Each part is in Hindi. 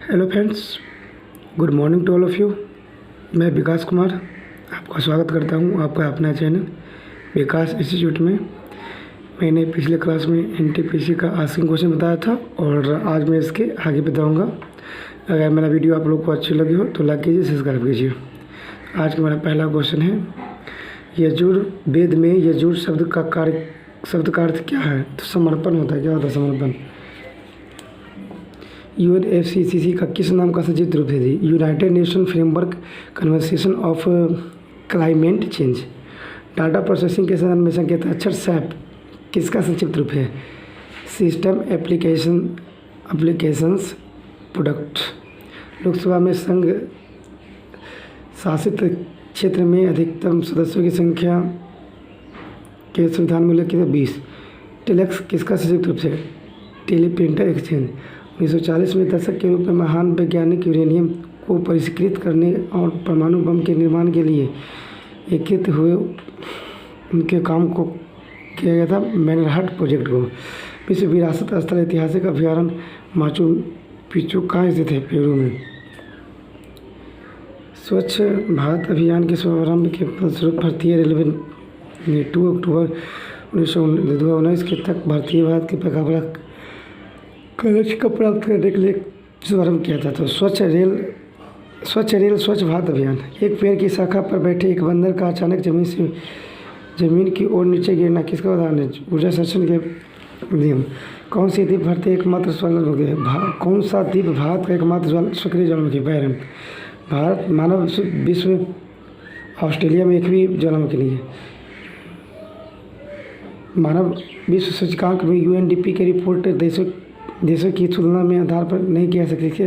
Hello friends, good morning to all of you. मैं विकास कुमार आपका स्वागत करता हूं आपका अपना चैनल विकास इंस्टीट्यूट में। मैंने पिछले क्लास में एनटीपीसी का आस्किंग क्वेश्चन बताया था और आज मैं इसके आगे बताऊंगा। अगर मेरा वीडियो आप लोग को अच्छी लगी हो तो लाइक कीजिए, सब्सक्राइब कीजिए। आज का मेरा पहला क्वेश्चन है, यजुर्वेद में यजुर शब्द का अर्थ क्या है? तो समर्पण होता है। क्या होता है समर्पण? यूएनएफसीसीसी का किस नाम का संक्षिप्त रूप है? United nation framework convention of climate change. Data processing के संदर्भ में संकेत अक्षर सैप किसका संक्षिप्त रूप है? System applications product. लोकसभा में संघ शासित क्षेत्र में अधिकतम सदस्यों की संख्या के संविधान में उल्लेखित 20। टेलेक्स किसका संक्षिप्त रूप है? Teleprinter exchange. 1940 में दशक के रूप में महान वैज्ञानिक यूरेनियम को परिष्कृत करने और परमाणु बम के निर्माण के लिए एकीकृत हुए उनके काम को किया गया था मैनहट्टन प्रोजेक्ट को। विश्व विरासत स्थल ऐतिहासिक अभ्यारण्य माचू पिच्चू कहाँ स्थित है? पेरू में। स्वच्छ भारत अभियान के शुभारंभ के फलस्वरूप भारतीय रेलवे ने 2 अक्टूबर 1919 के तक भारतीय भारत के पैकाबरा कलश को प्राप्त करने के लिए शुभारंभ किया था। तो स्वच्छ रेल स्वच्छ भारत अभियान। एक पेड़ की शाखा पर बैठे एक बंदर का अचानक जमीन की ओर नीचे गिरना किसका उदाहरण है? ऊर्जा संरक्षण के नियम। कौन सी द्वीप भारत एकमात्र ज्वालामुखी है? कौन सा द्वीप भारत का एकमात्र सक्रिय ज्वालामुखी? बैरन। भारत मानव विश्व में ऑस्ट्रेलिया में एक भी ज्वालामुखी नहीं है। मानव विश्व सूचकांक में यूएनडीपी की रिपोर्ट देशों की तुलना में आधार पर नहीं किया सकती।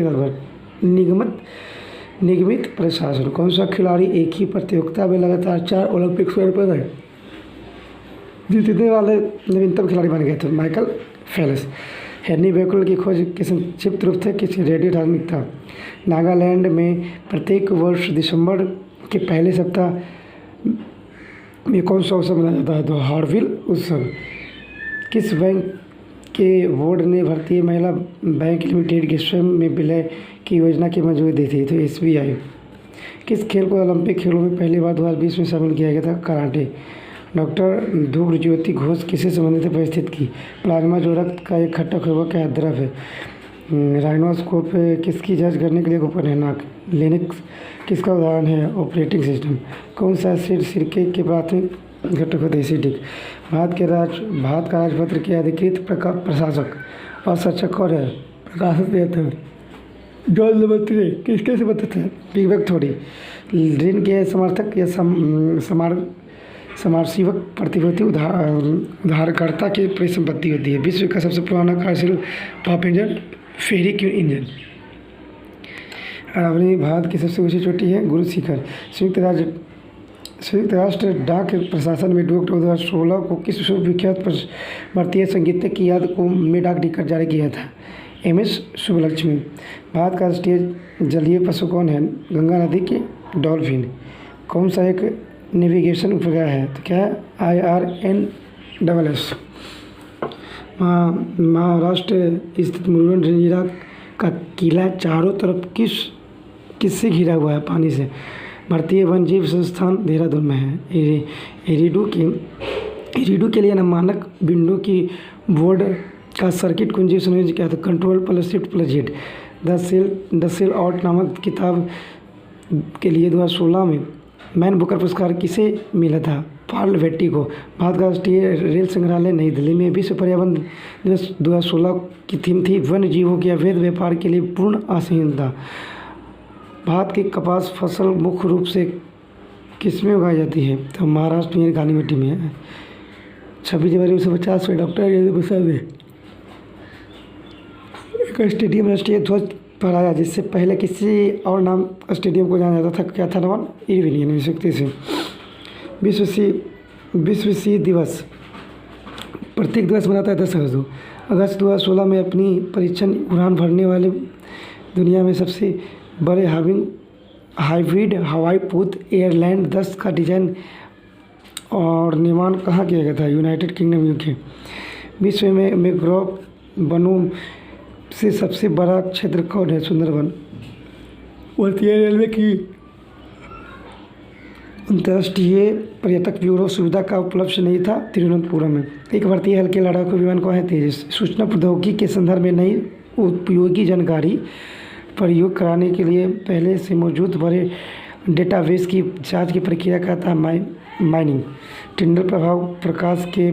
निगमित प्रशासन। कौन सा खिलाड़ी एक ही प्रतियोगिता में लगातार 4 ओलंपिक स्वर्ण पदक जीतने वाले नवीनतम खिलाड़ी बन गए थे? Michael Phelps. हेनरी बेकरल की खोज के संक्षिप्त रूप थे किस? रेडियो धार्मिकता। नागालैंड में प्रत्येक वर्ष दिसंबर के पहले सप्ताह में कौन सा उत्सव मनाया जाता है? तो हार्नबिल उत्सव। किस बैंक के बोर्ड ने भारतीय महिला बैंक लिमिटेड के स्वयं में विलय की योजना की मंजूरी दी थी? तो एसबीआई। किस खेल को ओलंपिक खेलों में पहली बार 2020 में शामिल किया गया था? कराटे। डॉक्टर ध्रुवज्योति घोष किससे संबंधित है? परिस्थिति की। प्लाज्मा जो रक्त का एक घटक है वह क्या द्रव है? राइनोस्कोप किसकी जांच करने के लिए गोपन है? नाक। लिनक्स किसका उदाहरण है? Operating system. कौन सा एसिड सिरके के प्राथमिक घटक होते? एसिडिक। भारत का राजपत्र के अधिकृत प्रशासक और सचक कौन है? प्रकाशक जॉन लेबोरेटरी किसके संबंधित है? Big bang theory. ऋण के समर्थक या समारसीवक प्रतिभूति उधारकर्ता की परिसंपत्ति होती है। विश्व का सबसे पुराना कार्यशील टॉप इंजन फेरिक इंजन। अरावली भारत की सबसे ऊंची चोटी है गुरु शिखर। संयुक्त राष्ट्र डाक प्रशासन में 2 अक्टूबर 2016 को किस विश्वविख्यात भारतीय संगीतज्ञ की याद में डाक टिकट जारी किया था? एमएस सुब्बलक्ष्मी। भारत का राष्ट्रीय जलीय पशु कौन है? गंगा नदी की डॉल्फिन। कौन सा एक नेविगेशन उपग्रह है? तो क्या है? IRNSS। महाराष्ट्र स्थित मुरुगन जंजीरा का किला चारों तरफ किससे घिरा हुआ है? पानी से। भारतीय वन्यजीव संस्थान देहरादून में है। इरिडू के लिए मानक विंडो की बोर्ड का सर्किट कुंजी संयोजन क्या था? Control plus shift plus Z. The sell out नामक किताब के लिए 2016 में मैन बुकर पुरस्कार किसे मिला था? पॉल वेट्टी को। भारत का राष्ट्रीय रेल संग्रहालय नई दिल्ली में। विश्व पर्यावरण दिवस 2016 की थीम थी वन्य जीवों के अवैध व्यापार के लिए पूर्ण असहिष्णुता। भारत की कपास फसल मुख्य रूप से किसमें उगाई जाती है? तो महाराष्ट्र में काली मिट्टी में है। 26 जनवरी 1950 में डॉक्टर राजेंद्र प्रसाद ने एक स्टेडियम राष्ट्रीय ध्वज फहराया जिससे पहले किसी और नाम स्टेडियम को जाना जाता था? क्या था नाम? इरविन विशक्ति से। विश्व सी दिवस प्रत्येक दिवस मनाता है 10 अगस्त 2016 में। अपनी परीक्षण उड़ान भरने वाले दुनिया में सबसे बड़े हाइब्रिड हवाई पूत एयरलैंड 10 का डिजाइन और निर्माण कहाँ किया गया था? United kingdom UK. विश्व में मैंग्रोव वनों से सबसे बड़ा क्षेत्र कौन है? सुंदरवन। भारतीय रेलवे की अंतर्राष्ट्रीय पर्यटक ब्यूरो सुविधा का उपलब्ध नहीं था तिरुवनंतपुरम में। एक भारतीय हल्के लड़ाकू विमान कौन है? तेजस। सूचना प्रौद्योगिकी के संदर्भ में नई उपयोगी जानकारी प्रयोग कराने के लिए पहले से मौजूद बड़े डेटाबेस की जांच की प्रक्रिया का था माइनिंग। टिंडल प्रभाव प्रकाश के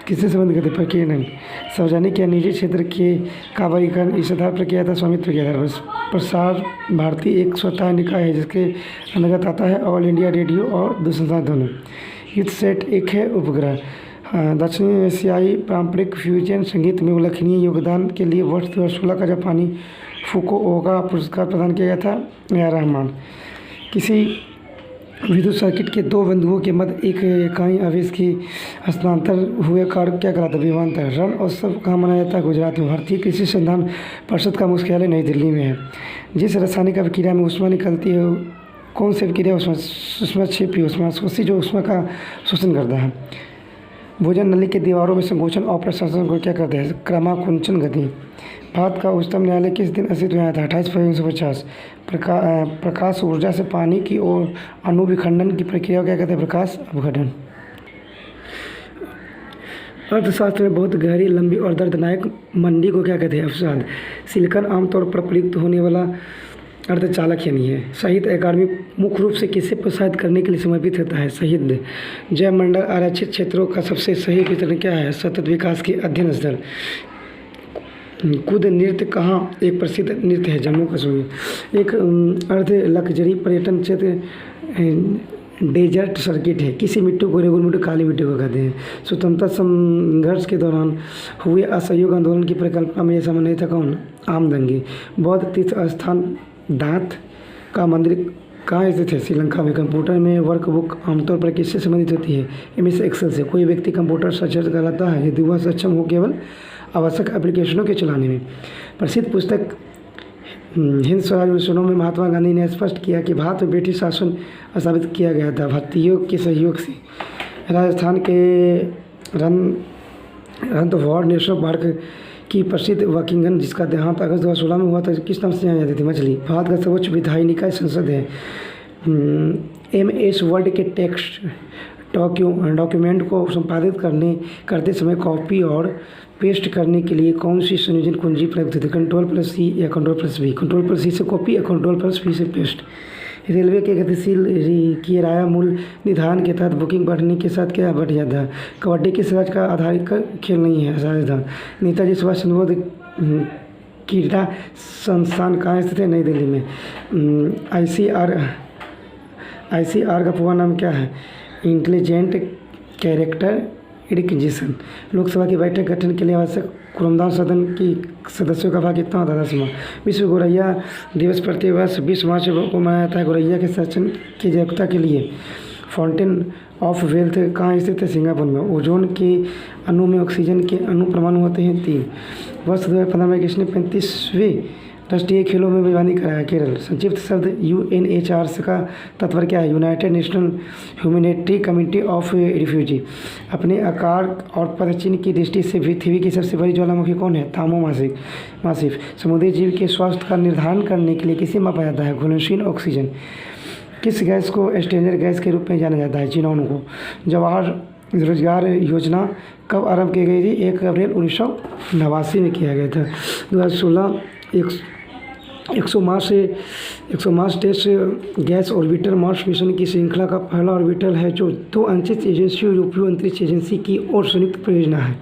किससे संबंध करते? प्रक्रिया नहीं। सार्वजनिक या निजी क्षेत्र के का वर्गीकरण इस आधार पर किया था स्वामित्व के आधार पर। प्रसार भारती एक स्वतः निकाय है जिसके अंतर्गत आता है ऑल इंडिया रेडियो और दूरसंचार दोनों। यूथसेट एक है उपग्रह। दक्षिण एशियाई पारंपरिक फ्यूजन संगीत में उल्लेखनीय योगदान के लिए वर्ष 2016 का जापानी फुकुओका पुरस्कार प्रदान किया गया था। A R Rahman. किसी विद्युत सर्किट के दो बिंदुओं के मध्य एक इकाई आवेश की हस्तांतर हुए कार्य क्या कहलाता है? विभवांतर। रण उत्सव कहाँ मनाया जाता है? गुजरात में। भारतीय कृषि संधान परिषद का मुख्यालय नई दिल्ली में है। जिस रासायनिक अभिक्रिया में ऊष्मा निकलती है कौन सी अभिक्रिया? ऊष्माक्षेपी ऊष्माशोषी जो ऊष्मा का शोषण करता है। भोजन नली के दीवारों में संकोचन और प्रशासन को क्या करते हैं? क्रमाकुंचन गति। भारत का उच्चतम न्यायालय किस दिन अस्तित्व में आया था? 28 फरवरी 1950। प्रकाश ऊर्जा से पानी की ओर अणुविखंडन की प्रक्रिया को क्या कहते हैं? प्रकाश अपघटन। अर्थशास्त्र में बहुत गहरी, लंबी और दर्दनायक मंडी को क्या कहते हैं? अवसाद। सिलिकॉन आमतौर पर प्रयुक्त होने वाला अर्धचालक यानी है। साहित्य अकादमी मुख्य रूप से किसे प्रोत्साहित करने के लिए समर्पित होता है? साहित्य। जयमंडल आरक्षित क्षेत्रों का सबसे सही वितरण क्या है? सतत विकास की अध्ययन स्थल। कूद नृत्य कहाँ एक प्रसिद्ध नृत्य है? जम्मू कश्मीर। एक अर्ध लग्जरी पर्यटन क्षेत्र डेजर्ट सर्किट है। किसी मिट्टी को रेगुल मिट्टी काली मिट्टी को कहते हैं। स्वतंत्रता संघर्ष के दौरान हुए असहयोग आंदोलन की परिकल्पना में यह समन्वय था कौन? आमदंगी। बौद्ध तीर्थ स्थान दांत का मंदिर कहाँ स्थित है? श्रीलंका में। कंप्यूटर में वर्कबुक आमतौर पर किससे संबंधित होती है? MS एक्सेल से। कोई व्यक्ति कंप्यूटर सक्षम कहलाता है यदि वह सक्षम हो केवल आवश्यक एप्लीकेशनों के चलाने में। प्रसिद्ध पुस्तक हिंद स्वराज आंदोलन में महात्मा गांधी ने स्पष्ट किया कि भारत में ब्रिटिश शासन स्थापित किया गया था भारतीयों के सहयोग से। राजस्थान के रणथंभौर नेशनल पार्क की प्रसिद्ध वकिंगन जिसका देहांत अगस्त 2016 में हुआ था किस नाम से जानी जाती थी? मछली। भारत का सर्वोच्च विधायी निकाय संसद है। MS वर्ड के टेक्स्ट डॉक्यूमेंट को संपादित करते समय कॉपी और पेस्ट करने के लिए कौन सी संयोजन कुंजी प्रयुक्त होती है? Ctrl+C या Ctrl+V। Ctrl+C से कॉपी या Ctrl+V से पेस्ट। रेलवे के गतिशील किराया मूल्य निर्धारण के तहत बुकिंग बढ़ने के साथ क्या बढ़ जाता है? कबड्डी किस राज्य का आधारित खेल नहीं है? राजस्थान। नेताजी सुभाष चंद्र बोस क्रीड़ा संस्थान कहाँ स्थित है? नई दिल्ली में। ICR का पूरा नाम क्या है? Intelligent character requisition. लोकसभा की बैठक गठन के लिए आवश्यक क्रोमदान सदन की सदस्यों का भाग कितना होता था? विश्व गौरैया दिवस प्रतिवर्ष 20 मार्च को मनाया जाता है। गौरैया के संरक्षण की जागरूकता के लिए फाउंटेन ऑफ वेल्थ कहाँ स्थित है? सिंगापुर में। ओजोन के अणु में ऑक्सीजन के अणु परमाणु होते हैं 3। वर्ष 2015 में किसने 35वें राष्ट्रीय खेलों में मेजबानी कराया? केरल। संक्षिप्त शब्द UNHRC का तात्पर्य क्या है? United national humanitarian committee of refugee. अपने आकार और पदचिन्ह की दृष्टि से पृथ्वी की सबसे बड़ी ज्वालामुखी कौन है? तामो मासिफ। समुद्री जीव के स्वास्थ्य का निर्धारण करने के लिए किसे मापा जाता है? घुलनशील ऑक्सीजन। किस गैस को स्ट्रेंजर गैस के रूप में जाना जाता है? जिनोन को। जवाहर रोजगार योजना कब आरंभ की गई थी? 1 अप्रैल 1989 में किया गया था। 2016 100 Mars test gas orbiter Mars mission की श्रृंखला का पहला ऑर्बिटर है जो 2 अंतरिक्ष एजेंसियों यूरोपीय अंतरिक्ष एजेंसी की ओर संयुक्त परियोजना है।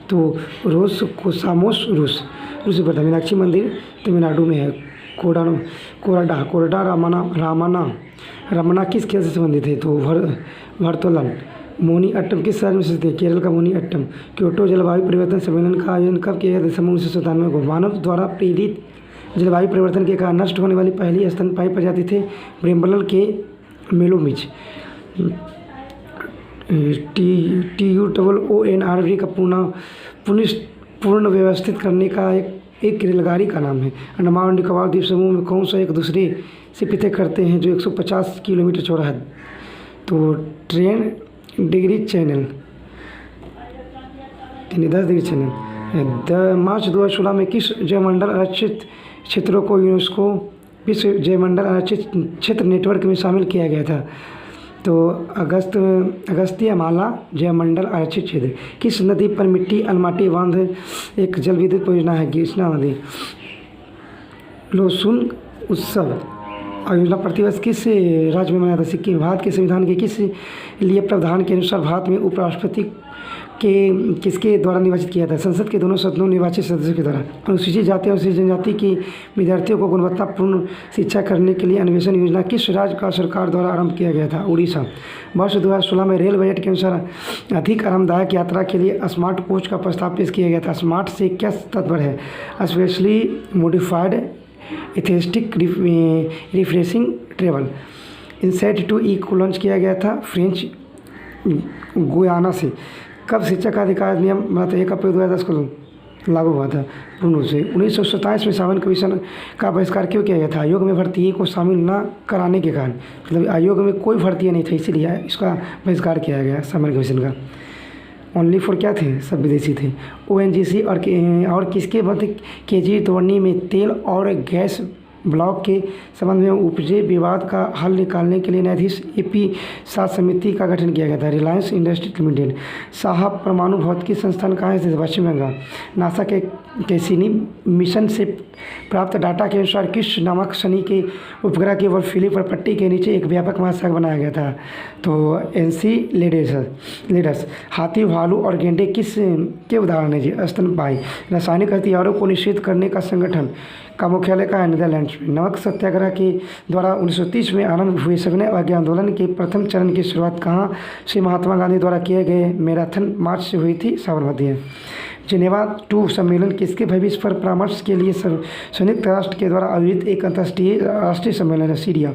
तो रोस कोसामोस रूस में पड़ता है। मीनाक्षी मंदिर तमिलनाडु में है। कोरडा रामना किस खेल से संबंधित है? तो भरतोलन। मोनी अट्टम किस राज्य में स्थित है? केरल का मोनी अट्टम। क्योटो जलवायु परिवर्तन सम्मेलन का आयोजन कब किया गया? दिसंबर 1997 को। मानव द्वारा प्रेरित जलवायु परिवर्तन के कारण नष्ट होने वाली पहली स्तनपायी प्रजाति थे ब्रिम्बल के मेलोमिज। TUONRV का पूर्ण व्यवस्थित करने का एक रेलगाड़ी का नाम है। अंडमान और निकोबार द्वीप समूह में कौन सा एक दूसरे से पृथक करते हैं जो 150 किलोमीटर चौड़ा है? तो ten degree channel 10 degree channel. मार्च 2016 में किस जैवमंडल आरक्षित क्षेत्रों को यूनेस्को विश्व जैवमंडल आरक्षित क्षेत्र नेटवर्क में शामिल किया गया था? तो अगस्त्यमाला जैवमंडल आरक्षित क्षेत्र। किस नदी पर मिट्टी अलमाटी बांध एक जल विद्युत परियोजना है? कृष्णा नदी। लोसुन उत्सव योजना प्रतिवर्ष किस राज्य में मनाया था? सिक्किम। भारत के संविधान के किस लिए प्रावधान के अनुसार भारत में उपराष्ट्रपति के किसके द्वारा निर्वाचित किया था? संसद के दोनों सदनों निर्वाचित सदस्यों के द्वारा। अनुसूचित जाति और अनुसूचित जनजाति की विद्यार्थियों को गुणवत्तापूर्ण शिक्षा करने के लिए अन्वेषण योजना किस राज्य का सरकार द्वारा आरंभ किया गया था? उड़ीसा। वर्ष 2016 में रेल बजट के अनुसार अधिक आरामदायक यात्रा के लिए स्मार्ट कोच का प्रस्ताव पेश किया गया था। स्मार्ट से क्या तात्पर्य है? Specially modified aesthetic refreshing travel. Insight 2E को लॉन्च किया गया था फ्रेंच गुयाना से। कब शिक्षा का अधिकार नियम बना था? 1 अप्रैल 2010 को लागू हुआ था पूर्ण रूप से। 1927 में सावन कमीशन का बहिष्कार क्यों किया गया था? आयोग में भर्ती को शामिल न कराने के कारण। मतलब आयोग में कोई भर्ती नहीं थी, इसीलिए इसका बहिष्कार किया गया सावन कमीशन का। ओनली फॉर क्या थे? सब विदेशी थे। ONGC और किसके मध्य केजी तोड़ने में तेल और गैस ब्लॉक के संबंध में उपजे विवाद का हल निकालने के लिए न्यायाधीश AP शाह समिति का गठन किया गया था? Reliance industry limited. साहब परमाणु भौतिकी संस्थान कहाँ स्थित है? पश्चिम बंगाल। नासा के कैसिनी मिशन से प्राप्त डाटा के अनुसार किस नामक शनि के उपग्रह की बर्फीली परपट्टी के नीचे एक व्यापक महासागर बनाया गया था? तो एनसीलेडस। हाथी, भालू और गेंडे किस के उदाहरण है जी? स्तनपायी। रासायनिक हथियारों को निषेध करने का संगठन का मुख्यालय का है? नीदरलैंड्स में। नमक सत्याग्रह के द्वारा 1930 में आरंभ हुए सविनय अवज्ञा आंदोलन के प्रथम चरण की शुरुआत कहाँ से महात्मा गांधी द्वारा किए गए मैराथन मार्च से हुई थी? साबरमती है। जिनेवा 2 सम्मेलन किसके भविष्य पर परामर्श के लिए संयुक्त राष्ट्र के द्वारा आयोजित एक अंतर्राष्ट्रीय राष्ट्रीय सम्मेलन है? सीरिया।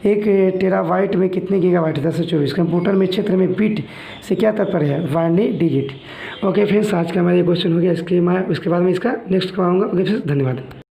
1 टेराबाइट में कितने गीगाबाइट? 1024। कंप्यूटर में क्षेत्र में बिट से क्या तात्पर्य है? Binary digit. ओके फ्रेंड्स, आज का हमारा ये क्वेश्चन हो गया। उसके बाद मैं इसका नेक्स्ट करवाऊँगा। ओके फ्रेंड्स, धन्यवाद।